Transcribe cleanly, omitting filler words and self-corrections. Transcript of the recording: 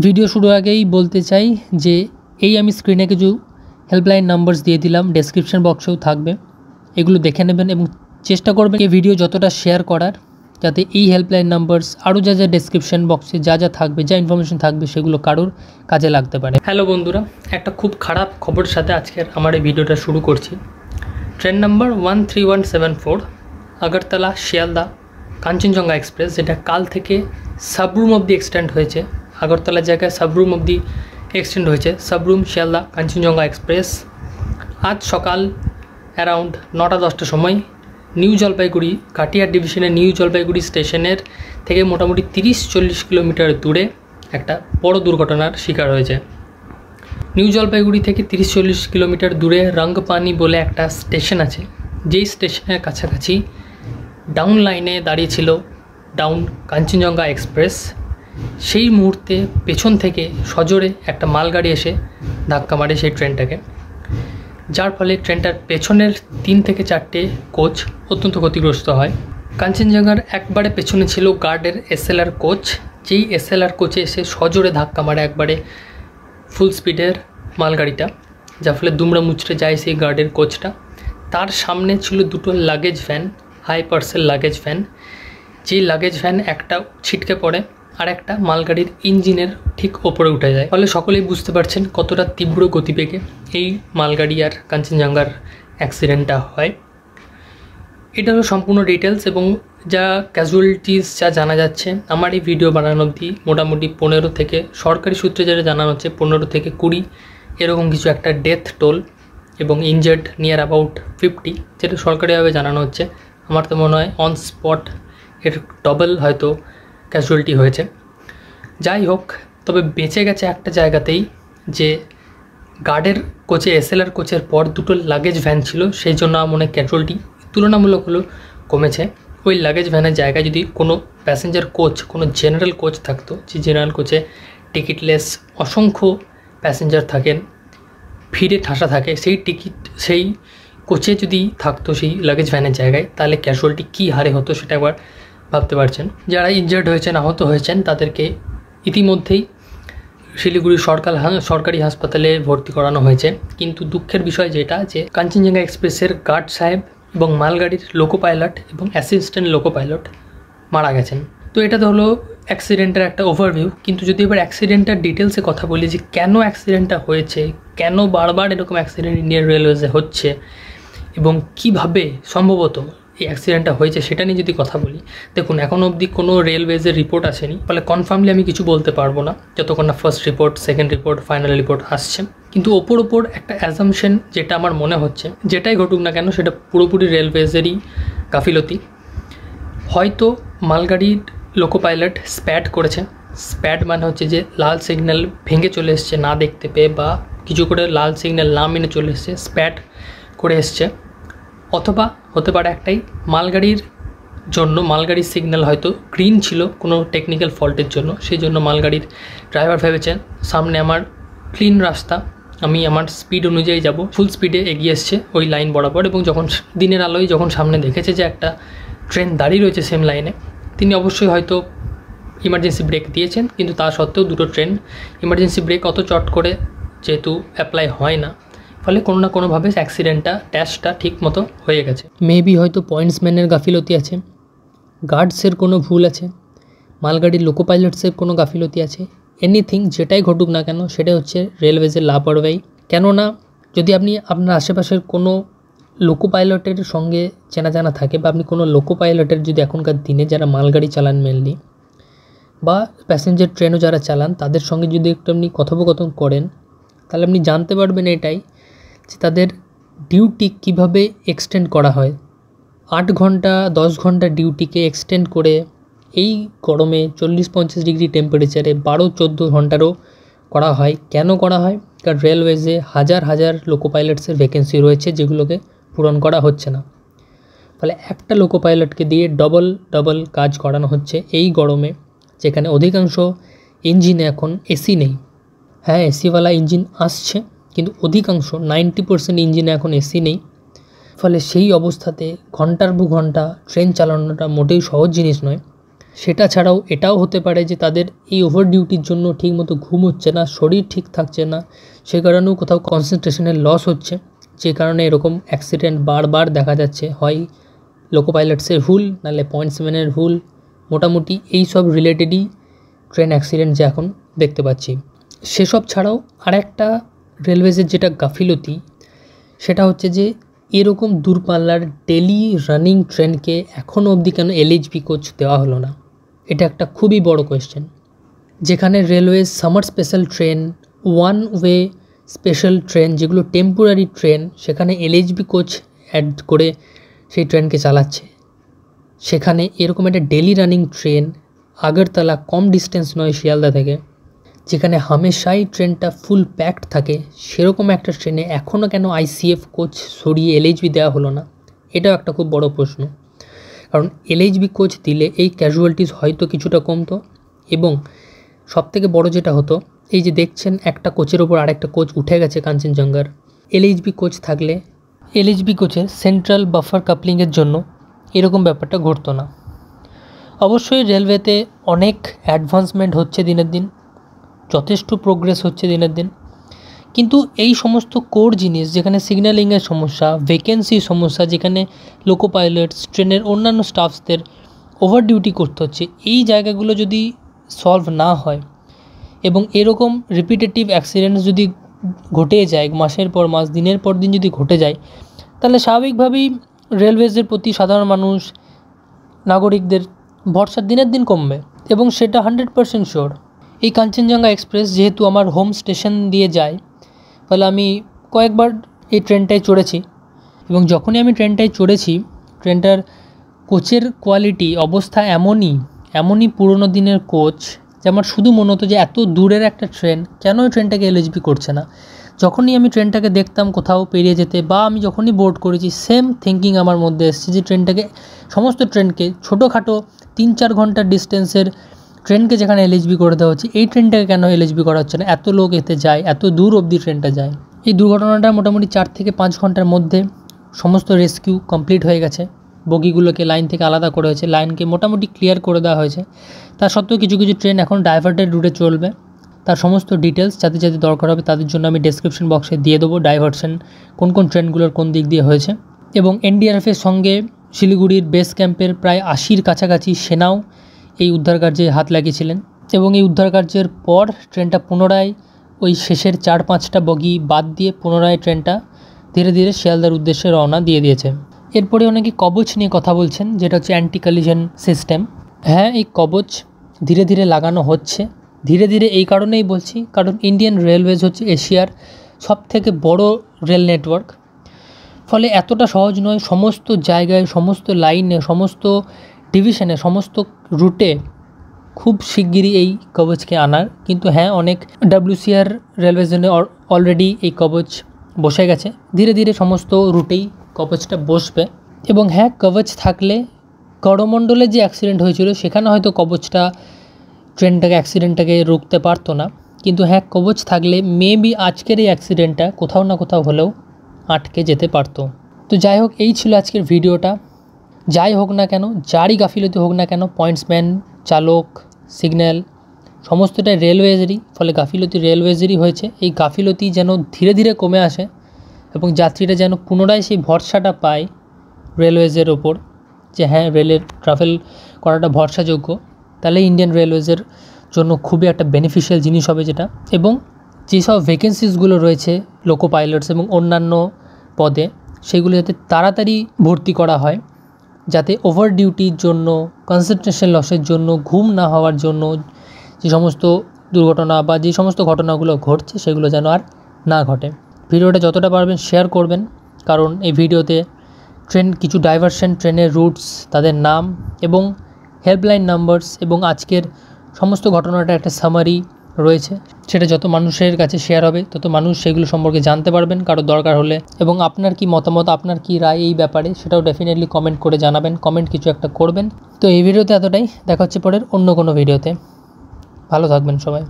Video শুরুর আগেই বলতে চাই যে এই আমি স্ক্রিনে কিছু হেল্পলাইন নাম্বারস দিয়ে দিলাম, ডেসক্রিপশন বক্সেও থাকবে, এগুলো দেখে নেবেন এবং চেষ্টা করবেন এই ভিডিও যতটা শেয়ার করার, যাতে এই হেল্পলাইন নাম্বারস আরও যা ডেসক্রিপশন বক্সে যা থাকবে, যা ইনফরমেশন থাকবে সেগুলো কারোর কাজে লাগতে পারে। হ্যালো বন্ধুরা, একটা খুব খারাপ খবরের সাথে আজকের আমার এই ভিডিওটা শুরু করছি। Train number 13174 Agartala Sealdah Kanchenjunga express, যেটা কাল থেকে সাবরুম অবধি এক্সটেন্ড হয়েছে, আগরতলা জায়গায় সাবরুম অবধি এক্সটেন্ড হয়েছে, সাবরুম শিয়ালদা কাঞ্চনজঙ্ঘা এক্সপ্রেস আজ সকাল অ্যারাউন্ড 9টা-10টার সময় নিউ জলপাইগুড়ি কাটিয়ার ডিভিশনের নিউ জলপাইগুড়ি স্টেশনের থেকে মোটামুটি 30-40 কিলোমিটার দূরে একটা বড় দুর্ঘটনার শিকার হয়েছে। নিউ জলপাইগুড়ি থেকে 30-40 কিলোমিটার দূরে রঙ্গপানি বলে একটা স্টেশন আছে, যেই স্টেশনের কাছাকাছি ডাউন লাইনে দাঁড়িয়েছিল ডাউন কাঞ্চনজঙ্ঘা এক্সপ্রেস। সেই মুহূর্তে পেছন থেকে সজোরে একটা মালগাড়ি এসে ধাক্কা মারে সেই ট্রেনটাকে, যার ফলে ট্রেনটার পেছনের 3 থেকে 4টে কোচ অত্যন্ত ক্ষতিগ্রস্ত হয়। কাঞ্চনজঙ্ঘার একবারে পেছনে ছিল গার্ডের এসএলআর কোচ, যেই এসএলআর কোচে এসে সজোরে ধাক্কা মারে একবারে ফুল স্পিডের মালগাড়িটা, যার ফলে দুমড়া মুচড়ে যায় সেই গার্ডের কোচটা। তার সামনে ছিল দুটো luggage van, high parcel luggage van, যেই লাগেজ ভ্যান একটা ছিটকে পড়ে আর একটা মালগাড়ির ইঞ্জিনের ঠিক ওপরে উঠে যায়। ফলে সকলেই বুঝতে পারছেন কতটা তীব্র গতিবেগে এই মালগাড়ি আর কাঞ্চনজঙ্ঘার অ্যাক্সিডেন্টটা হয়। এটা হলো সম্পূর্ণ ডিটেলস এবং যা ক্যাজুয়ালিটিস যা জানা যাচ্ছে আমার এই ভিডিও বানানো অবধি মোটামুটি 15 থেকে, সরকারি সূত্রে যেটা জানানো হচ্ছে 15 থেকে 20 এরকম কিছু একটা ডেথ টোল এবং ইনজার্ড নিয়ার অ্যাবাউট 50, যেটা সরকারিভাবে জানানো হচ্ছে। আমার তো মনে হয় অন স্পট এর ডবল হয়তো ক্যাজুয়ালিটি হয়েছে। যাই হোক, তবে বেঁচে গেছে একটা জায়গাতেই, যে গার্ডের কোচে এসএলআর কোচের পর দুটো লাগেজ ভ্যান ছিল, সেই জন্য মনে হয় ক্যাজুয়ালিটি তুলনামূলক হলো কমেছে। ওই লাগেজ ভ্যানের জায়গায় যদি কোনো প্যাসেঞ্জার কোচ, কোনো জেনারেল কোচ থাকতো, যে জেনারেল কোচে টিকিটলেস অসংখ্য প্যাসেঞ্জার থাকেন, ভিড়ে ঠাসা থাকে, সেই কোচে যদি থাকতো সেই লাগেজ ভ্যানের জায়গায়, তাহলে ক্যাজুয়ালিটি কী হারে হতো সেটা একবার ভাবতে পারছেন। যারা ইনজার্ড হয়েছেন, আহত হয়েছেন, তাদেরকে ইতিমধ্যেই শিলিগুড়ি সরকারি হাসপাতালে ভর্তি করানো হয়েছে। কিন্তু দুঃখের বিষয় যেটা, যে কাঞ্চনজঙ্ঘা এক্সপ্রেসের গার্ড সাহেব এবং মালগাড়ির লোকো পাইলট এবং অ্যাসিস্ট্যান্ট লোকো পাইলট মারা গেছেন। তো এটা তো হলো অ্যাক্সিডেন্টের একটা ওভারভিউ। কিন্তু যদি এবার অ্যাক্সিডেন্টের ডিটেলসে কথা বলি, যে কেন অ্যাক্সিডেন্টটা হয়েছে, কেন বারবার এরকম অ্যাক্সিডেন্ট ইন্ডিয়ান রেলওয়েজে হচ্ছে এবং কিভাবে সম্ভবত এই অ্যাক্সিডেন্টটা হয়েছে, সেটা নিয়ে যদি কথা বলি, দেখুন এখনও অবধি কোনো রেলওয়েজের রিপোর্ট আসেনি, ফলে কনফার্মলি আমি কিছু বলতে পারবো না যতক্ষণ না first report, second report, final report আসছে। কিন্তু ওপর একটা অ্যাজাম্পশন যেটা আমার মনে হচ্ছে, যেটাই ঘটুক না কেন সেটা পুরোপুরি রেলওয়েজেরই গাফিলতি। হয়তো মালগাড়ির লোকো পাইলট স্প্যাড করেছে। স্প্যাড মানে হচ্ছে যে লাল সিগন্যাল ভেঙে চলে এসছে না দেখতে পেয়ে, বা কিছু করে লাল সিগন্যাল না মেনে চলে এসছে, স্প্যাড করে এসছে। অথবা হতে পারে একটাই, মালগাড়ির সিগন্যাল হয়তো গ্রিন ছিল কোনো টেকনিক্যাল ফল্টের জন্য, সেই জন্য মালগাড়ির ড্রাইভার ভেবেছেন সামনে আমার ক্লিন রাস্তা, আমি আমার স্পিড অনুযায়ী যাব, ফুল স্পিডে এগিয়ে এসছে ওই লাইন বরাবর, এবং যখন দিনের আলোয় যখন সামনে দেখেছে যে একটা ট্রেন দাঁড়িয়ে রয়েছে সেম লাইনে, তিনি অবশ্যই হয়তো ইমার্জেন্সি ব্রেক দিয়েছেন। কিন্তু তা সত্ত্বেও দুটো ট্রেন ইমার্জেন্সি ব্রেক অত চট করে যেহেতু অ্যাপ্লাই হয় না, ফলে কোনো না কোনোভাবে অ্যাক্সিডেন্টটা ড্যাশটা ঠিক মতো হয়ে গেছে। মেবি হয়তো পয়েন্টসম্যানের গাফিলতি আছে, গার্ডসের কোনো ভুল আছে, মালগাড়ির লোকো পাইলটসের কোনো গাফিলতি আছে, এনিথিং যেটাই ঘটুক না কেন সেটা হচ্ছে রেলওয়েজের লাপরওয়াহি। কেননা যদি আপনি আপনার আশেপাশের কোনো লোকো পাইলটের সঙ্গে চেনা জানা থাকে, বা আপনি কোনো লোকো পাইলটের যদি এখনকার দিনে যারা মালগাড়ি চালান মেনলি, বা প্যাসেঞ্জার ট্রেনও যারা চালান, তাদের সঙ্গে যদি একটু আপনি কথোপকথন করেন, তাহলে আপনি জানতে পারবেন এটাই, যে তাদের ডিউটি কিভাবে এক্সটেন্ড করা হয়। 8 ঘন্টা 10 ঘন্টা ডিউটিকে এক্সটেন্ড করে এই গরমে 40-50 ডিগ্রি টেম্পারেচারে 12-14 ঘন্টারও করা হয়। কেন করা হয়? কারণ রেলওয়েজে হাজার লোকো পাইলটসের ভ্যাকেন্সি রয়েছে, যেগুলোকে পূরণ করা হচ্ছে না। ফলে একটা লোকো পাইলটকে দিয়ে ডবল কাজ করানো হচ্ছে এই গরমে, যেখানে অধিকাংশ ইঞ্জিনে এখন এসি নেই। হ্যাঁ, এসিওয়ালা ইঞ্জিন আসছে, কিন্তু অধিকাংশ 90% ইঞ্জিনে এখন এসি নেই। ফলে সেই অবস্থাতে ঘন্টার পর ঘন্টা ট্রেন চালানোটা মোটেই সহজ জিনিস নয়। সেটা ছাড়াও এটাও হতে পারে যে তাদের এই ওভার ডিউটির জন্য ঠিকমতো ঘুম হচ্ছে না, শরীর ঠিক থাকছে না, সে কারণেও কোথাও কনসেন্ট্রেশনের লস হচ্ছে, যে কারণে এরকম অ্যাক্সিডেন্ট বারবার দেখা যাচ্ছে। হয় লোকো পাইলটসের ভুল, নাহলে 0.7-এর ভুল, মোটামুটি এই সব রিলেটেডই ট্রেন অ্যাক্সিডেন্ট যে এখন দেখতে পাচ্ছি। সেসব ছাড়াও আরেকটা রেলওয়েজের যেটা গাফিলতি, সেটা হচ্ছে যে এরকম দূরপাল্লার ডেলি রানিং ট্রেনকে এখনও অবধি কেন এলএইচবি কোচ দেওয়া হলো না, এটা একটা খুবই বড় কোয়েশ্চেন। যেখানে railway summer special train, one way special train, যেগুলো টেম্পোরারি ট্রেন, সেখানে এলএইচবি কোচ অ্যাড করে সেই ট্রেনকে চালাচ্ছে। সেখানে এরকম একটা ডেলি রানিং ট্রেন আগরতলা, কম ডিস্টেন্স নয় শিয়ালদা থেকে, যেখানে হামেশাই ট্রেনটা ফুল প্যাকড থাকে, সেরকম একটা ট্রেনে এখনও কেন আইসিএফ কোচ সরিয়ে এলএইচবি দেওয়া হলো না, এটাও একটা খুব বড় প্রশ্ন। কারণ এলএইচবি কোচ দিলে এই ক্যাজুয়ালিটিস হয়তো কিছুটা কমতো, এবং সবথেকে বড় যেটা হতো, এই যে দেখছেন একটা কোচের ওপর আরেকটা কোচ উঠে গেছে কাঞ্চনজঙ্ঘার, এলএইচবি কোচ থাকলে এলএইচবি কোচের সেন্ট্রাল বাফার কাপলিংয়ের জন্য এরকম ব্যাপারটা ঘটতো না। অবশ্যই রেলওয়েতে অনেক অ্যাডভান্সমেন্ট হচ্ছে দিনের দিন, যথেষ্ট প্রোগ্রেস হচ্ছে দিনের দিন, কিন্তু এই সমস্ত কোর জিনিস, যেখানে সিগন্যালিংয়ের সমস্যা, ভ্যাকেন্সির সমস্যা, যেখানে লোকো পাইলটস, ট্রেনের অন্যান্য স্টাফসদের ওভার ডিউটি করতে হচ্ছে, এই জায়গাগুলো যদি সলভ না হয় এবং এরকম রিপিটেটিভ অ্যাক্সিডেন্টস যদি ঘটে যায়, মাসের পর মাস, দিনের পর দিন যদি ঘটে যায়, তাহলে স্বাভাবিকভাবেই রেলওয়েজের প্রতি সাধারণ মানুষ, নাগরিকদের ভরসা দিনের দিন কমবে, এবং সেটা 100% শিওর। এই কাঞ্চনজঙ্ঘা এক্সপ্রেস যেহেতু আমার হোম স্টেশন দিয়ে যায়, ফলে আমি কয়েকবার এই ট্রেনটায় চড়েছি, এবং যখনই আমি ট্রেনটায় চড়েছি, ট্রেনটার কোচের কোয়ালিটি, অবস্থা এমনই পুরনো দিনের কোচ, যে আমার শুধু মনে হতো যে এত দূরের একটা ট্রেন কেন এই ট্রেনটাকে এলএইচবি করছে না। যখনই আমি ট্রেনটাকে দেখতাম কোথাও পেরিয়ে যেতে, বা আমি যখনই বোর্ড করেছি, সেম থিঙ্কিং আমার মধ্যে এসছে যে ট্রেনটাকে, সমস্ত ট্রেনকে, ছোটোখাটো 3-4 ঘন্টার ডিস্টেন্সের ট্রেনকে যেখানে এলএইচবি করে দেওয়া হচ্ছে, এই ট্রেনটাকে কেন এলএইচবি করা হচ্ছে না? এত লোক এতে যায়, এত দূর অবধি ট্রেনটা যায়। এই দুর্ঘটনাটা মোটামুটি 4 থেকে 5 ঘন্টার মধ্যে সমস্ত রেস্কিউ কমপ্লিট হয়ে গেছে, বগিগুলোকে লাইন থেকে আলাদা করা হয়েছে, লাইনকে মোটামুটি ক্লিয়ার করে দেওয়া হয়েছে। তা সত্ত্বেও কিছু কিছু ট্রেন এখন ডাইভার্টেড রুটে চলবে। তার সমস্ত ডিটেলস যাদের যাদের দরকার হবে তাদের জন্য আমি ডেসক্রিপশন বক্সে দিয়ে দেবো, ডাইভার্সন কোন কোন ট্রেনগুলোর কোন দিক দিয়ে হয়েছে। এবং এনডিআরএফের সঙ্গে শিলিগুড়ির বেস ক্যাম্পের প্রায় 80-র কাছাকাছি সেনাও এই উদ্ধার কার্যে হাত লাগিয়েছিলেন, এবং এই উদ্ধার কার্যের পর ট্রেনটা পুনরায় ওই শেষের 4-5টা বগি বাদ দিয়ে পুনরায় ট্রেনটা ধীরে ধীরে শিয়ালদার উদ্দেশ্যে রওনা দিয়ে দিয়েছে। এরপরে অনেকে কবচ নিয়ে কথা বলছেন, যেটা হচ্ছে অ্যান্টি কলিশন সিস্টেম। হ্যাঁ, এই কবচ ধীরে ধীরে লাগানো হচ্ছে। ধীরে ধীরে এই কারণেই বলছি, কারণ ইন্ডিয়ান রেলওয়েজ হচ্ছে এশিয়ার সবথেকে বড় রেল নেটওয়ার্ক, ফলে এতটা সহজ নয় সমস্ত জায়গায়, সমস্ত লাইনে, সমস্ত ডিভিশনে, সমস্ত রুটে খুব শিগগিরই এই কবচকে আনার। কিন্তু হ্যাঁ, অনেক ডাব্লিউসিআর রেলওয়ে জোনে অলরেডি এই কবচ বসে গেছে, ধীরে ধীরে সমস্ত রুটেই কবচটা বসবে। এবং হ্যাঁ, কবচ থাকলে করমণ্ডলে যে অ্যাক্সিডেন্ট হয়েছিল সেখানে হয়তো কবচটা ট্রেনটাকে, অ্যাক্সিডেন্টটাকে রুখতে পারতো না, কিন্তু হ্যাঁ, কবচ থাকলে মেবি আজকের এই অ্যাক্সিডেন্টটা কোথাও না কোথাও হলেও আটকে যেতে পারতো। তো যাই হোক, এই ছিল আজকের ভিডিওটা। যাই হোক না কেন, যারই গাফিলতি হোক না কেন, পয়েন্টসম্যান, চালক, সিগন্যাল, সমস্তটাই রেলওয়েজেরই, ফলে গাফিলতি রেলওয়েজেরই হয়েছে। এই গাফিলতি যেন ধীরে ধীরে কমে আসে এবং যাত্রীরা যেন পুনরায় সেই ভরসাটা পায় রেলওয়েজের ওপর, যে হ্যাঁ, রেলের ট্রাভেল করাটা ভরসাযোগ্য, তাহলে ইন্ডিয়ান রেলওয়েজের জন্য খুবই একটা বেনিফিশিয়াল জিনিস হবে যেটা। এবং যেসব ভ্যাকেন্সিসগুলো রয়েছে লোকো পাইলটস এবং অন্যান্য পদে, সেগুলো যাতে তাড়াতাড়ি ভর্তি করা হয়, যাতে ওভার ডিউটির জন্য, কনসেন্ট্রেশন লসের জন্য, ঘুম না হওয়ার জন্য যে সমস্ত দুর্ঘটনা বা যে সমস্ত ঘটনাগুলো ঘটছে সেগুলো যেন আর না ঘটে। ভিডিওটা যতটা পারবেন শেয়ার করবেন, কারণ এই ভিডিওতে কিছু ডাইভারশন ট্রেনের রুটস, তাদের নাম এবং হেল্পলাইন নাম্বারস এবং আজকের সমস্ত ঘটনাটা একটা সামারি রয়েছে। সেটা যত মানুষের কাছে শেয়ার হবে তত মানুষ সেগুলো সম্পর্কে জানতে পারবেন কারো দরকার হলে। এবং আপনার কি মতামত, আপনার কি রায় এই ব্যাপারে, সেটাও ডেফিনেটলি কমেন্ট করে জানাবেন, কমেন্ট কিছু একটা করবেন। তো এই ভিডিওতে এতটাই, দেখা হচ্ছে পরের অন্য কোনো ভিডিওতে। ভালো থাকবেন সবাই।